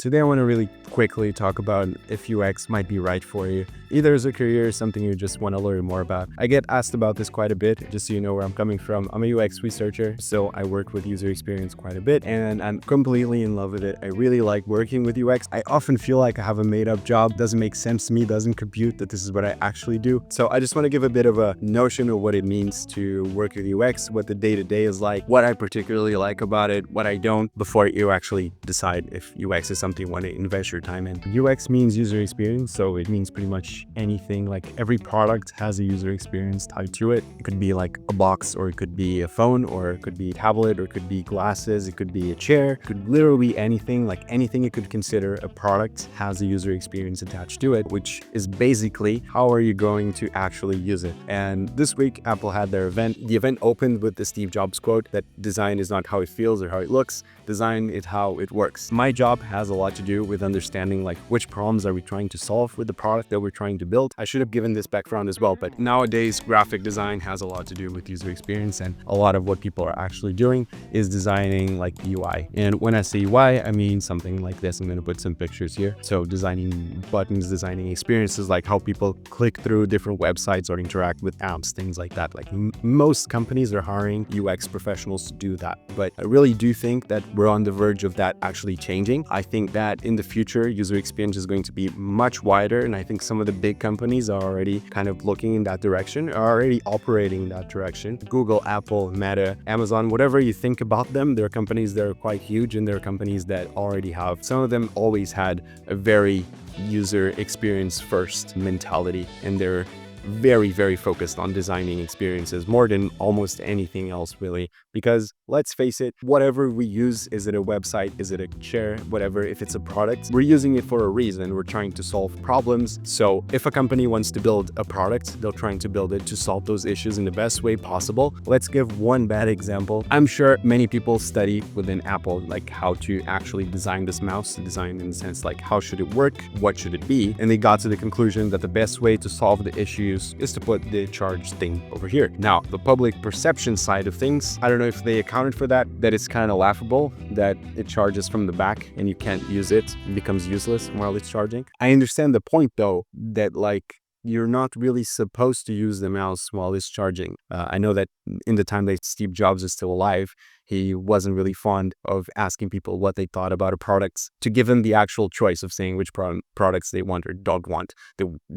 Today I want to really quickly talk about if UX might be right for you, either as a career or something you just want to learn more about. I get asked about this quite a bit, just so you know where I'm coming from. I'm a UX researcher, so I work with user experience quite a bit, and I'm completely in love with it. I really like working with UX. I often feel like I have a made-up job, doesn't make sense to me, doesn't compute that this is what I actually do. So I just want to give a bit of a notion of what it means to work with UX, what the day-to-day is like, what I particularly like about it, what I don't, before you actually decide if UX is something you want to invest your time in. UX means user experience, so it means pretty much anything. Like every product has a user experience tied to it. It could be like a box, or it could be a phone, or it could be a tablet, or it could be glasses, it could be a chair, it could literally be anything. Like anything you could consider a product has a user experience attached to it, which is basically how are you going to actually use it. And this week Apple had their event. The event opened with the Steve Jobs quote that design is not how it feels or how it looks, design is how it works. My job has a lot to do with understanding like which problems are we trying to solve with the product that we're trying to build. I should have given this background as well, but nowadays graphic design has a lot to do with user experience, and a lot of what people are actually doing is designing like UI. And when I say UI, I mean something like this. I'm going to put some pictures here. So designing buttons, designing experiences, like how people click through different websites or interact with apps, things like that. Like most companies are hiring UX professionals to do that, but I really do think that we're on the verge of that actually changing. I think that in the future, user experience is going to be much wider, and I think some of the big companies are already kind of looking in that direction, are already operating in that direction. Google, Apple, Meta, Amazon, whatever you think about them, they're companies that are quite huge, and they're companies that already have, some of them always had a very user experience first mentality, and they're very focused on designing experiences more than almost anything else, really. Because let's face it, whatever we use, is it a website, is it a chair, whatever, if it's a product, we're using it for a reason. We're trying to solve problems. So if a company wants to build a product, they're trying to build it to solve those issues in the best way possible. Let's give one bad example. I'm sure many people study within Apple like how to actually design this mouse, design in the sense like how should it work, what should it be, and they got to the conclusion that the best way to solve the issues is to put the charge thing over here. Now, the public perception side of things, I don't know if they accounted for that it's kind of laughable that it charges from the back and you can't use it, it becomes useless while it's charging. I understand the point though, that like you're not really supposed to use the mouse while it's charging. I know that in the time that Steve Jobs is still alive, he wasn't really fond of asking people what they thought about a product, to give them the actual choice of saying which products they want or don't want.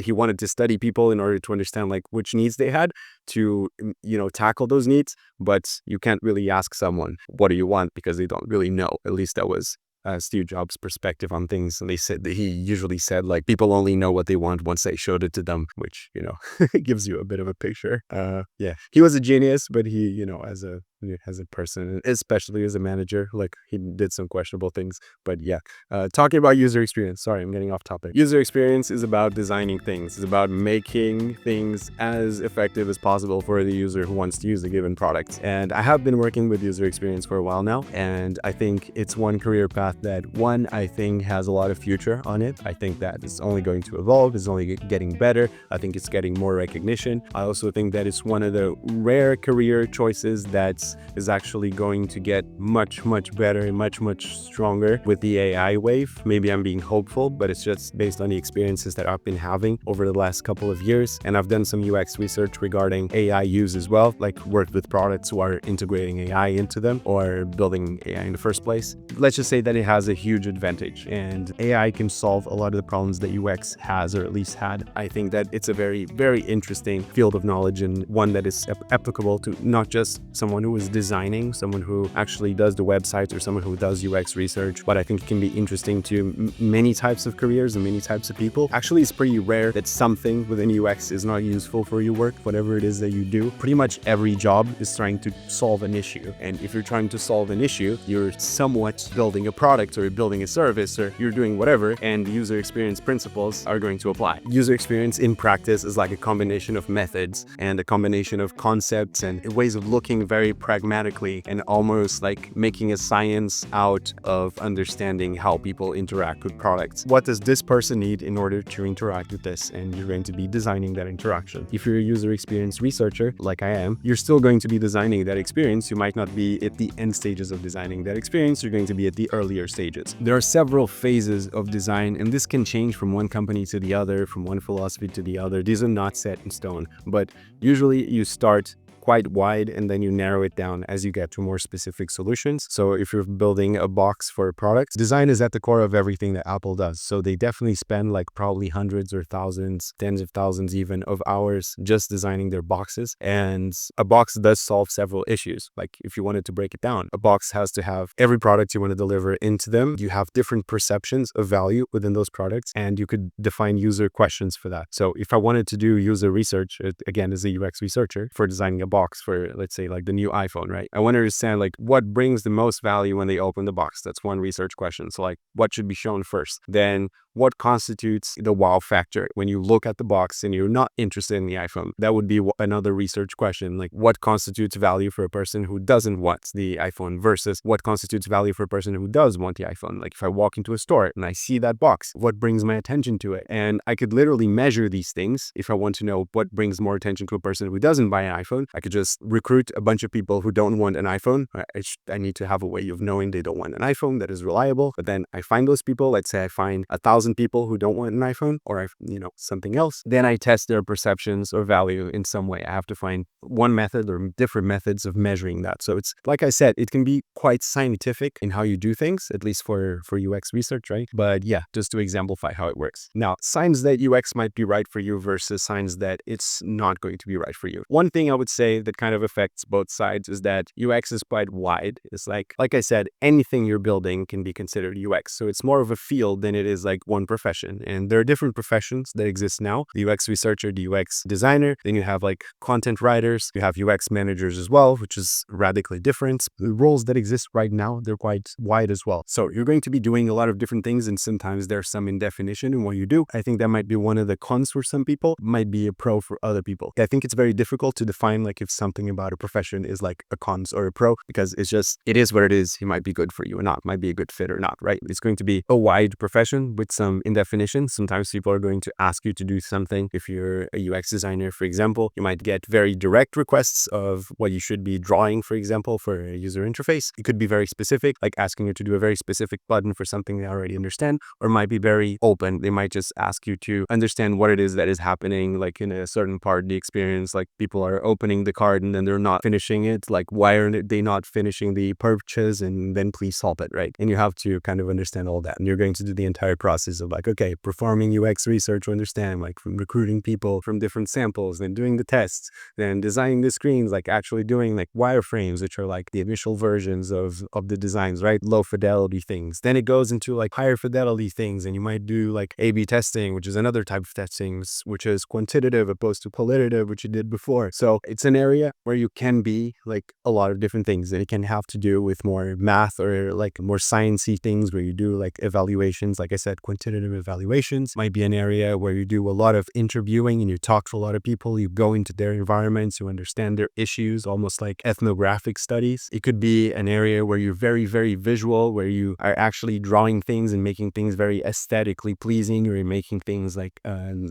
He wanted to study people in order to understand like which needs they had to, tackle those needs. But you can't really ask someone, what do you want? Because they don't really know. At least that was Steve Jobs' perspective on things. And they said that he usually said like people only know what they want once they showed it to them, which, gives you a bit of a picture. Yeah, he was a genius, but he, as a person, especially as a manager, like he did some questionable things. But yeah, talking about user experience, sorry, I'm getting off topic. User experience is about designing things. It's about making things as effective as possible for the user who wants to use a given product. And I have been working with user experience for a while now, and I think it's one career path that I think has a lot of future on it. I think that it's only going to evolve, it's only getting better. I think it's getting more recognition. I also think that it's one of the rare career choices that is actually going to get much better and much stronger with the AI wave. Maybe I'm being hopeful, but it's just based on the experiences that I've been having over the last couple of years. And I've done some UX research regarding AI use as well, like worked with products who are integrating AI into them or building AI in the first place. Let's just say that it has a huge advantage, and AI can solve a lot of the problems that UX has, or at least had. I think that it's a very interesting field of knowledge, and one that is applicable to not just someone who is designing, someone who actually does the websites, or someone who does UX research, but I think it can be interesting to many types of careers and many types of people. Actually, it's pretty rare that something within UX is not useful for your work, whatever it is that you do. Pretty much every job is trying to solve an issue, and if you're trying to solve an issue, you're somewhat building a product, or you're building a service, or you're doing whatever, and user experience principles are going to apply. User experience in practice is like a combination of methods and a combination of concepts and ways of looking very pragmatically and almost like making a science out of understanding how people interact with products. What does this person need in order to interact with this? And you're going to be designing that interaction. If you're a user experience researcher, like I am, you're still going to be designing that experience. You might not be at the end stages of designing that experience. You're going to be at the earlier stages. There are several phases of design, and this can change from one company to the other, from one philosophy to the other. These are not set in stone, but usually you start quite wide and then you narrow it down as you get to more specific solutions. So if you're building a box for a product, design is at the core of everything that Apple does. So they definitely spend like probably hundreds or thousands, tens of thousands even of hours just designing their boxes. And a box does solve several issues. Like if you wanted to break it down, a box has to have every product you want to deliver into them. You have different perceptions of value within those products, and you could define user questions for that. So if I wanted to do user research, again, as a UX researcher for designing a box for, let's say, like the new iPhone, right? I want to understand like what brings the most value when they open the box. That's one research question. So like what should be shown first? Then what constitutes the wow factor when you look at the box and you're not interested in the iPhone? That would be another research question. Like what constitutes value for a person who doesn't want the iPhone versus what constitutes value for a person who does want the iPhone? Like if I walk into a store and I see that box, what brings my attention to it? And I could literally measure these things. If I want to know what brings more attention to a person who doesn't buy an iPhone, I could just recruit a bunch of people who don't want an iPhone. I need to have a way of knowing they don't want an iPhone that is reliable. But then I find those people. Let's say I find 1,000 people who don't want an iPhone or something else. Then I test their perceptions or value in some way. I have to find one method or different methods of measuring that. So it's like I said, it can be quite scientific in how you do things, at least for UX research, right? But yeah, just to exemplify how it works. Now, signs that UX might be right for you versus signs that it's not going to be right for you. One thing I would say that kind of affects both sides is that UX is quite wide. It's like I said, anything you're building can be considered UX. So it's more of a field than it is like one profession. And there are different professions that exist now: the UX researcher, the UX designer. Then you have like content writers, you have UX managers as well, which is radically different. The roles that exist right now, they're quite wide as well. So you're going to be doing a lot of different things, and sometimes there's some indefinition in what you do. I think that might be one of the cons for some people, might be a pro for other people. I think it's very difficult to define like if something about a profession is like a cons or a pro, because it is what it is. It might be good for you or not, might be a good fit or not, right? It's going to be a wide profession with some indefinition. Sometimes people are going to ask you to do something. If you're a UX designer, for example, you might get very direct requests of what you should be drawing, for example, for a user interface. It could be very specific, like asking you to do a very specific button for something they already understand, or might be very open. They might just ask you to understand what it is that is happening, like in a certain part of the experience, like people are opening the card and then they're not finishing it. Like, why are they not finishing the purchase? And then please solve it, right? And you have to kind of understand all that. And you're going to do the entire process of like, okay, performing UX research to understand, like from recruiting people from different samples, then doing the tests, then designing the screens, like actually doing like wireframes, which are like the initial versions of the designs, right? Low fidelity things. Then it goes into like higher fidelity things, and you might do like A/B testing, which is another type of testing, which is quantitative opposed to qualitative, which you did before. So it's an area where you can be like a lot of different things, and it can have to do with more math or like more sciencey things where you do like evaluations. Like I said, quantitative evaluations might be an area where you do a lot of interviewing and you talk to a lot of people, you go into their environments, you understand their issues, almost like ethnographic studies. It could be an area where you're very, very visual, where you are actually drawing things and making things very aesthetically pleasing, or you're making things like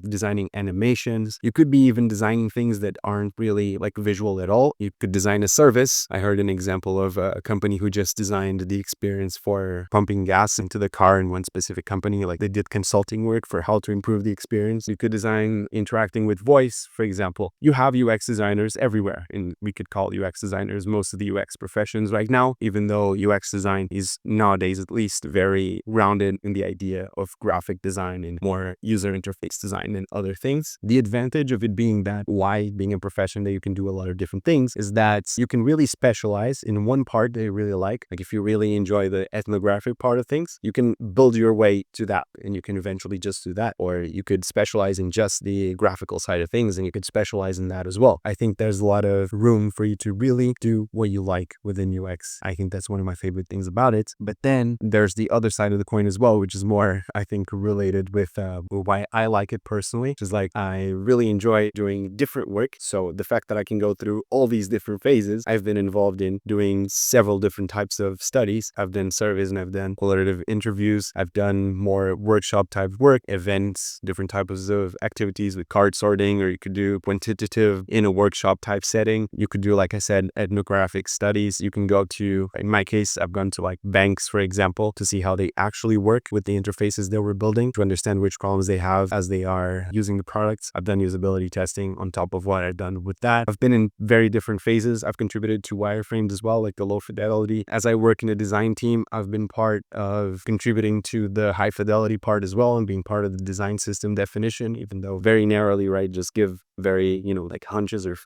designing animations. You could be even designing things that aren't really like visual at all. You could design a service. I heard an example of a company who just designed the experience for pumping gas into the car in one specific company. Like they did consulting work for how to improve the experience. You could design interacting with voice, for example. You have UX designers everywhere, and we could call UX designers most of the UX professions right now, even though UX design is nowadays at least very grounded in the idea of graphic design and more user interface design and other things. The advantage of it being that wide, being a profession that you can do a lot of different things, is that you can really specialize in one part that you really like. Like if you really enjoy the ethnographic part of things, you can build your way to that, and you can eventually just do that. Or you could specialize in just the graphical side of things, and you could specialize in that as well. I think there's a lot of room for you to really do what you like within UX. I think that's one of my favorite things about it. But then there's the other side of the coin as well, which is more, I think, related with why I like it personally, which is like I really enjoy doing different work. So the fact that I can go through all these different phases. I've been involved in doing several different types of studies. I've done surveys and I've done qualitative interviews. I've done more workshop type work, events, different types of activities with card sorting, or you could do quantitative in a workshop type setting. You could do, like I said, ethnographic studies. You can go to, in my case, I've gone to like banks, for example, to see how they actually work with the interfaces they were building, to understand which problems they have as they are using the products. I've done usability testing on top of what I've done with that. I've been in very different phases. I've contributed to wireframes as well, like the low fidelity. As I work in a design team, I've been part of contributing to the high fidelity part as well, and being part of the design system definition, even though very narrowly, right? Just give very, like hunches or,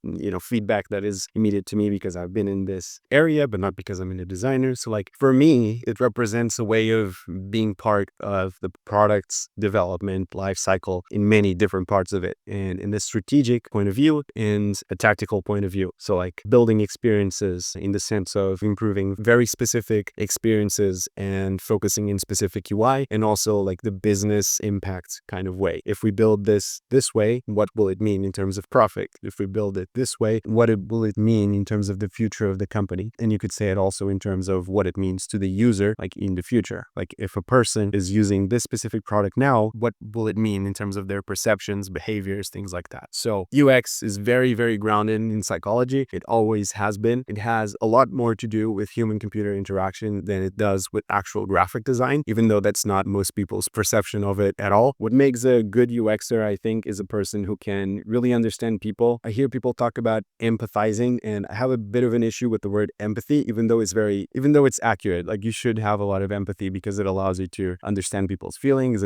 feedback that is immediate to me because I've been in this area, but not because I'm a designer. So like for me, it represents a way of being part of the product's development life cycle in many different parts of it, and in a strategic point of view and a tactical point of view. So like building experiences in the sense of improving very specific experiences and focusing in specific UI, and also like the business impact kind of way. If we build this way, what will it mean in terms of profit? If we build it this way, what will it mean in terms of the future of the company? And you could say it also in terms of what it means to the user, like in the future. Like if a person is using this specific product now, what will it mean in terms of their perceptions, behaviors, things like that? So UX is very, very grounded in psychology. It always has been. It has a lot more to do with human-computer interaction than it does with actual graphic design, even though that's not most people's perception of it at all. What makes a good UXer, I think, is a person who can really understand people. I hear people talk about empathizing, and I have a bit of an issue with the word empathy, even though it's accurate. Like you should have a lot of empathy because it allows you to understand people's feelings,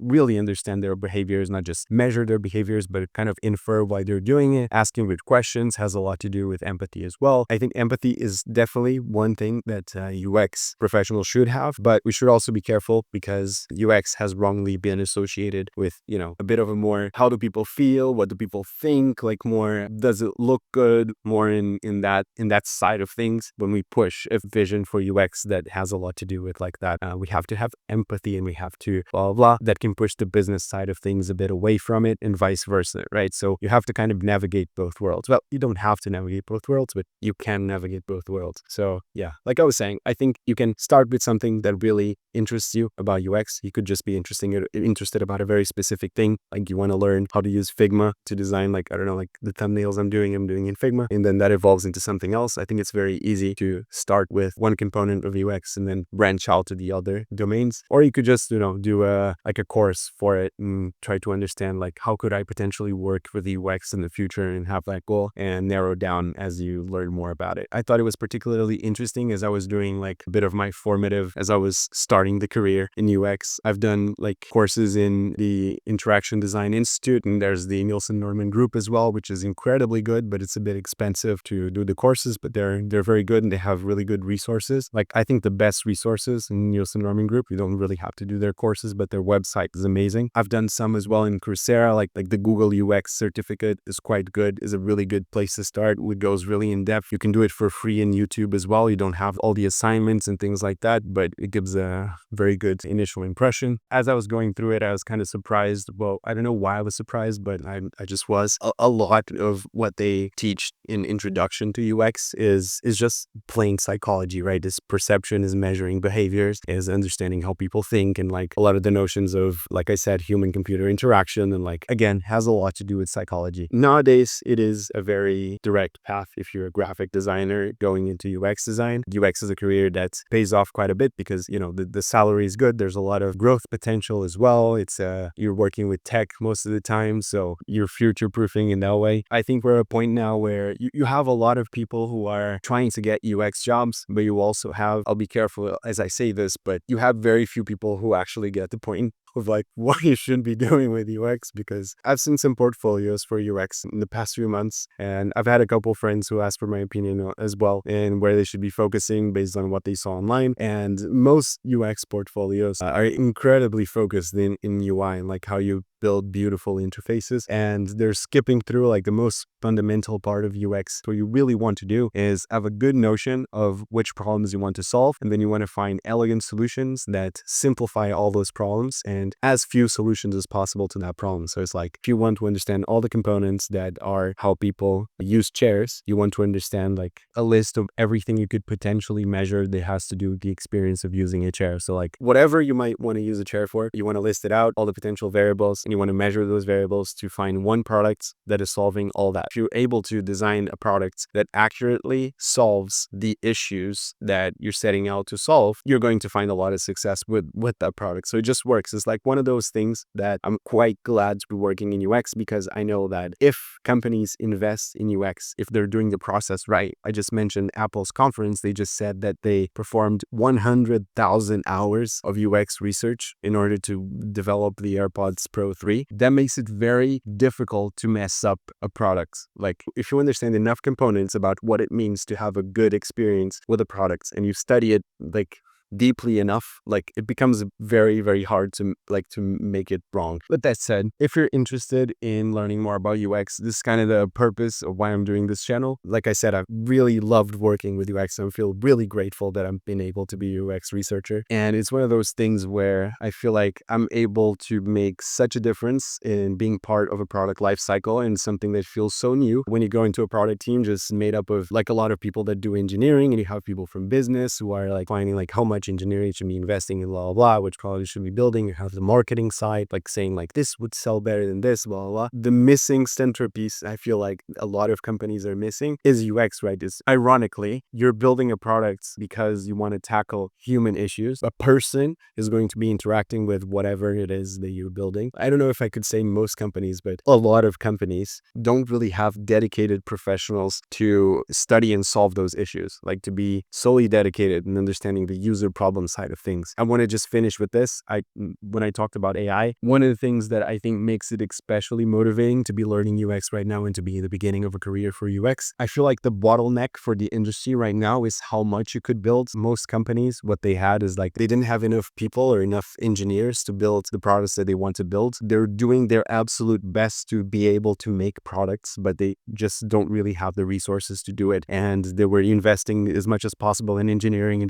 really understand their behaviors, not just measure their behaviors, but kind of infer why they're doing it. Asking good questions has a lot to do with empathy as well. I think empathy is definitely one thing that UX professionals should have, but we should also be careful because UX has wrongly been associated with, a bit of a more, how do people feel? What do people think? Like more, does it look good? More in that side of things. When we push a vision for UX that has a lot to do with like that, we have to have empathy, and we have to blah, blah, blah. That can push the business side of things a bit away from it, and vice versa, right? So you have to kind of navigate both worlds. Well, you don't have to navigate both worlds, but you can navigate both worlds. So yeah, like I was saying, I think you can start with something that really interests you about UX. You could just be interested about a very specific thing. Like you want to learn how to use Figma to design, like, I don't know, like the thumbnails I'm doing in Figma, and then that evolves into something else. I think it's very easy to start with one component of UX and then branch out to the other domains. Or you could just, do a course for it and try to understand like how could I potentially work with UX in the future and have that goal, and narrow down as you learn more about it. I thought it was particularly interesting as I was doing like a bit of my formative, as I was starting the career in UX. I've done like courses in the Interaction Design Institute, and there's the Nielsen Norman Group as well, which is incredibly good, but it's a bit expensive to do the courses, but they're very good, and they have really good resources. Like I think the best resources in Nielsen Norman Group, you don't really have to do their courses, but their website is amazing. I've done some as well in Coursera, like the Google UX certificate is quite good, is a really good place to start. It goes really in depth. You can do it for free in YouTube as well. You don't have all the assignments and things like that, but it gives a very good initial impression. As I was going through it, I was kind of surprised. Well, I don't know why I was surprised, but I just was. A lot of what they teach in Introduction to UX is just plain psychology, right? Is perception, is measuring behaviors, is understanding how people think, and like a lot of the notions of, like I said, human-computer interaction, and like, again, has a lot to do with psychology. Nowadays, it is a very direct path if you're a graphic designer going into UX design. UX is a career that pays off quite a bit because, the salary is good. There's a lot of growth potential as well. It's you're working with tech most of the time, so you're future-proofing in that way. I think we're at a point now where you have a lot of people who are trying to get UX jobs, but you also have, I'll be careful as I say this, but you have very few people who actually get the point of like what you should be doing with UX, because I've seen some portfolios for UX in the past few months, and I've had a couple friends who asked for my opinion as well, and where they should be focusing based on what they saw online. And most UX portfolios are incredibly focused in UI and like how you build beautiful interfaces, and they're skipping through like the most fundamental part of UX. What you really want to do is have a good notion of which problems you want to solve, and then you want to find elegant solutions that simplify all those problems and as few solutions as possible to that problem. So it's like, if you want to understand all the components that are how people use chairs, you want to understand like a list of everything you could potentially measure that has to do with the experience of using a chair. So like whatever you might want to use a chair for, you want to list it out, all the potential variables, and you want to measure those variables to find one product that is solving all that. If you're able to design a product that accurately solves the issues that you're setting out to solve, you're going to find a lot of success with that product. So it just works. It's like one of those things that I'm quite glad to be working in UX, because I know that if companies invest in UX, if they're doing the process right. I just mentioned Apple's conference. They just said that they performed 100,000 hours of UX research in order to develop the AirPods Pro 3. That makes it very difficult to mess up a product. Like if you understand enough components about what it means to have a good experience with a product and you study it like deeply enough, like it becomes very, very hard to make it wrong. But that said, if you're interested in learning more about UX, this is kind of the purpose of why I'm doing this channel. Like I said, I've really loved working with UX and I feel really grateful that I've been able to be a UX researcher. And it's one of those things where I feel like I'm able to make such a difference in being part of a product lifecycle and something that feels so new. When you go into a product team just made up of like a lot of people that do engineering, and you have people from business who are like finding like how much engineering should be investing in blah, blah, blah, which product should be building. You have the marketing side, like saying like this would sell better than this, blah, blah, blah. The missing centerpiece I feel like a lot of companies are missing is UX, right? Is ironically, you're building a product because you want to tackle human issues. A person is going to be interacting with whatever it is that you're building. I don't know if I could say most companies, but a lot of companies don't really have dedicated professionals to study and solve those issues, like to be solely dedicated in understanding the user problem side of things. I want to just finish with this. When I talked about AI, one of the things that I think makes it especially motivating to be learning UX right now and to be in the beginning of a career for UX, I feel like the bottleneck for the industry right now is how much you could build. Most companies, what they had is like they didn't have enough people or enough engineers to build the products that they want to build. They're doing their absolute best to be able to make products, but they just don't really have the resources to do it. And they were investing as much as possible in engineering,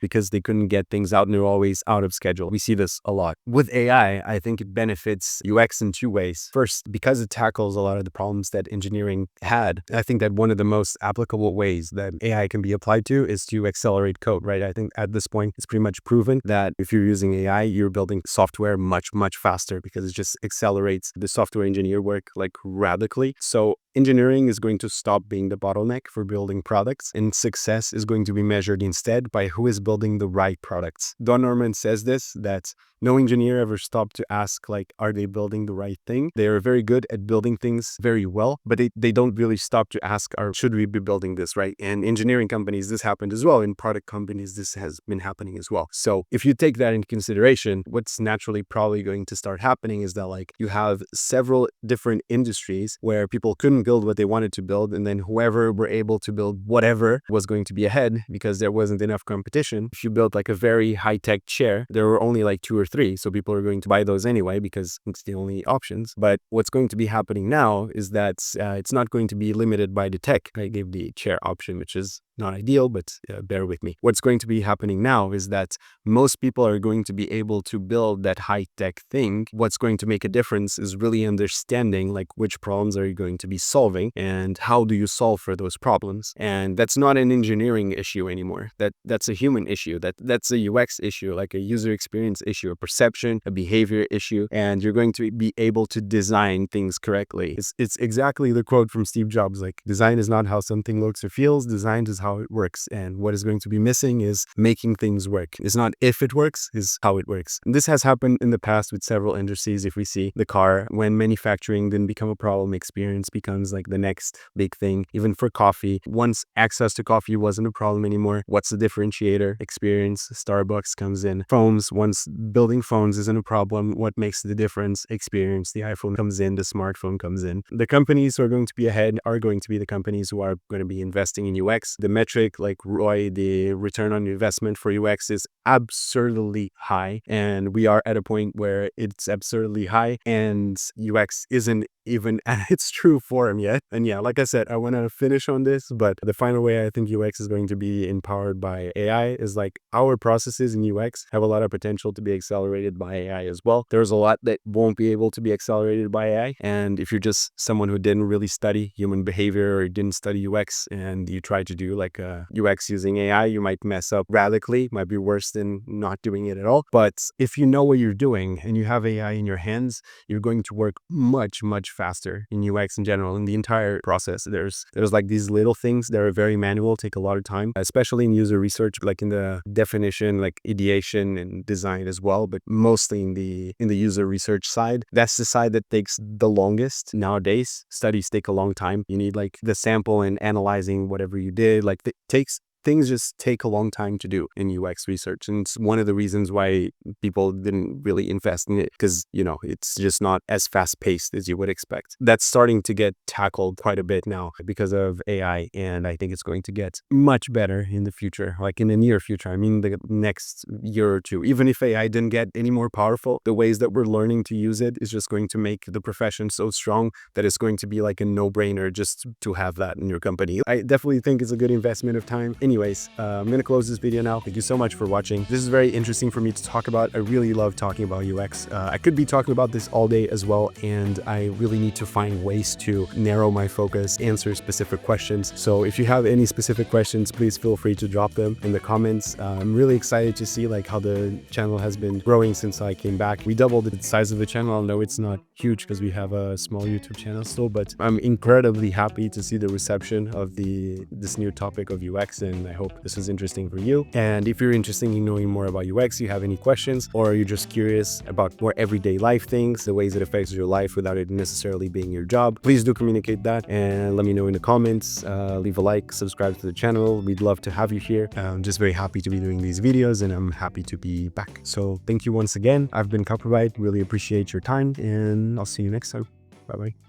because they couldn't get things out and they're always out of schedule. We see this a lot. With AI, I think it benefits UX in two ways. First, because it tackles a lot of the problems that engineering had, I think that one of the most applicable ways that AI can be applied to is to accelerate code, right? I think at this point, it's pretty much proven that if you're using AI, you're building software much, much faster because it just accelerates the software engineer work like radically. So engineering is going to stop being the bottleneck for building products, and success is going to be measured instead by who is building the right products. Don Norman says this, that no engineer ever stopped to ask, like, are they building the right thing? They are very good at building things very well, but they don't really stop to ask, should we be building this, right? And engineering companies, this happened as well. In product companies, this has been happening as well. So if you take that into consideration, what's naturally probably going to start happening is that like you have several different industries where people couldn't build what they wanted to build, and then whoever were able to build whatever was going to be ahead because there wasn't enough competition. If you built like a very high-tech chair, there were only like 2 or 3, so people are going to buy those anyway because it's the only options. But what's going to be happening now is that it's not going to be limited by the tech. I gave the chair option, which is not ideal, but bear with me. What's going to be happening now is that most people are going to be able to build that high-tech thing. What's going to make a difference is really understanding like which problems are you going to be solving and how do you solve for those problems. And that's not an engineering issue anymore. That's a human issue. That's a UX issue, like a user experience issue, a perception, a behavior issue, and you're going to be able to design things correctly. It's exactly the quote from Steve Jobs, like, design is not how something looks or feels, design is how it works. And what is going to be missing is making things work. It's not if it works, it's how it works. And this has happened in the past with several industries. If we see the car, when manufacturing didn't become a problem, experience became becomes like the next big thing. Even for coffee, once access to coffee wasn't a problem anymore, what's the differentiator? Experience. Starbucks comes in. Phones, once building phones isn't a problem, what makes the difference? Experience. The iPhone comes in, the smartphone comes in. The companies who are going to be ahead are going to be the companies who are going to be investing in UX. The metric like ROI, the return on investment for UX, is absurdly high, and we are at a point where it's absurdly high and UX isn't even at its true form yet. And yeah, like I said, I want to finish on this, but the final way I think UX is going to be empowered by AI is like our processes in UX have a lot of potential to be accelerated by AI as well. There's a lot that won't be able to be accelerated by AI. And if you're just someone who didn't really study human behavior or didn't study UX and you try to do like a UX using AI, you might mess up radically, might be worse than not doing it at all. But if you know what you're doing and you have AI in your hands, you're going to work much faster in UX in general, in the entire process. There's like these little things that are very manual, take a lot of time, especially in user research, like in the definition, like ideation and design as well, but mostly in the user research side. That's the side that takes the longest nowadays. Studies take a long time. You need like the sample and analyzing whatever you did, like it takes things just take a long time to do in UX research. And it's one of the reasons why people didn't really invest in it, because, you know, it's just not as fast paced as you would expect. That's starting to get tackled quite a bit now because of AI. And I think it's going to get much better in the future, like in the near future. I mean, the next year or two, even if AI didn't get any more powerful, the ways that we're learning to use it is just going to make the profession so strong that it's going to be like a no-brainer just to have that in your company. I definitely think it's a good investment of time. Anyways, I'm going to close this video now. Thank you so much for watching. This is very interesting for me to talk about. I really love talking about UX. I could be talking about this all day as well, and I really need to find ways to narrow my focus, answer specific questions. So if you have any specific questions, please feel free to drop them in the comments. I'm really excited to see like how the channel has been growing since I came back. We doubled the size of the channel. I know it's not huge because we have a small YouTube channel still, but I'm incredibly happy to see the reception of this new topic of UX, and I hope this is interesting for you. And if you're interested in knowing more about UX, you have any questions, or you're just curious about more everyday life things, the ways it affects your life without it necessarily being your job, please do communicate that and let me know in the comments. Leave a like, subscribe to the channel. We'd love to have you here. I'm just very happy to be doing these videos, and I'm happy to be back. So thank you once again. I've been Kappabyte. Really appreciate your time, and I'll see you next time. Bye bye.